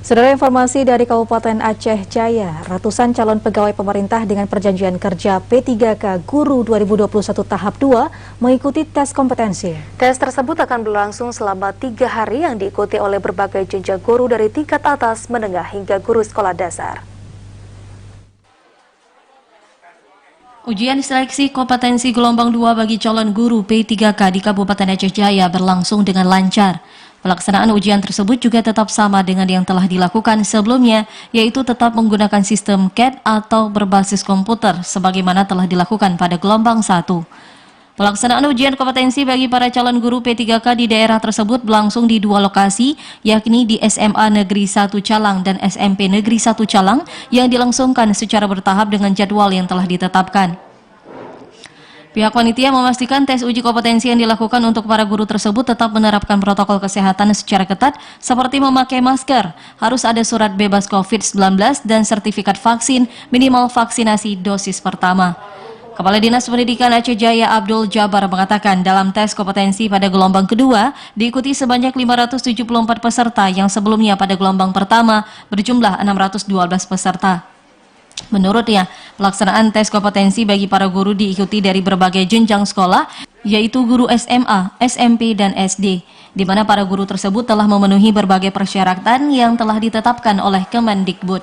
Saudara, informasi dari Kabupaten Aceh Jaya, ratusan calon pegawai pemerintah dengan perjanjian kerja P3K Guru 2021 tahap 2 mengikuti tes kompetensi. Tes tersebut akan berlangsung selama 3 hari yang diikuti oleh berbagai jenjang guru dari tingkat atas, menengah hingga guru sekolah dasar. Ujian seleksi kompetensi gelombang 2 bagi calon guru P3K di Kabupaten Aceh Jaya berlangsung dengan lancar. Pelaksanaan ujian tersebut juga tetap sama dengan yang telah dilakukan sebelumnya, yaitu tetap menggunakan sistem CAT atau berbasis komputer, sebagaimana telah dilakukan pada gelombang 1. Pelaksanaan ujian kompetensi bagi para calon guru P3K di daerah tersebut berlangsung di 2 lokasi, yakni di SMA Negeri 1 Calang dan SMP Negeri 1 Calang, yang dilangsungkan secara bertahap dengan jadwal yang telah ditetapkan. Pihak panitia memastikan tes uji kompetensi yang dilakukan untuk para guru tersebut tetap menerapkan protokol kesehatan secara ketat seperti memakai masker, harus ada surat bebas COVID-19 dan sertifikat vaksin minimal vaksinasi dosis pertama. Kepala Dinas Pendidikan Aceh Jaya Abdul Jabar mengatakan dalam tes kompetensi pada gelombang kedua diikuti sebanyak 574 peserta yang sebelumnya pada gelombang pertama berjumlah 612 peserta. Menurutnya, pelaksanaan tes kompetensi bagi para guru diikuti dari berbagai jenjang sekolah, yaitu guru SMA, SMP, dan SD, di mana para guru tersebut telah memenuhi berbagai persyaratan yang telah ditetapkan oleh Kemendikbud.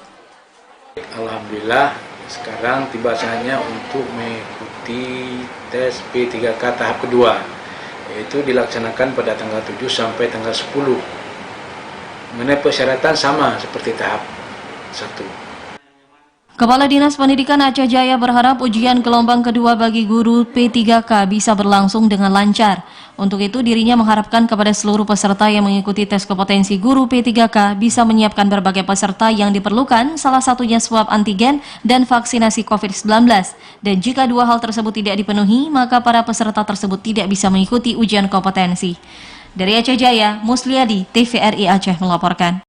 Alhamdulillah, sekarang tiba saatnya untuk mengikuti tes P3K tahap kedua, yaitu dilaksanakan pada tanggal 7 sampai tanggal 10. Mengenai persyaratan sama seperti tahap 1. Kepala Dinas Pendidikan Aceh Jaya berharap ujian gelombang kedua bagi guru P3K bisa berlangsung dengan lancar. Untuk itu, dirinya mengharapkan kepada seluruh peserta yang mengikuti tes kompetensi guru P3K bisa menyiapkan berbagai peserta yang diperlukan, salah satunya swab antigen dan vaksinasi COVID-19. Dan jika 2 hal tersebut tidak dipenuhi, maka para peserta tersebut tidak bisa mengikuti ujian kompetensi. Dari Aceh Jaya, Musliadi, TVRI Aceh melaporkan.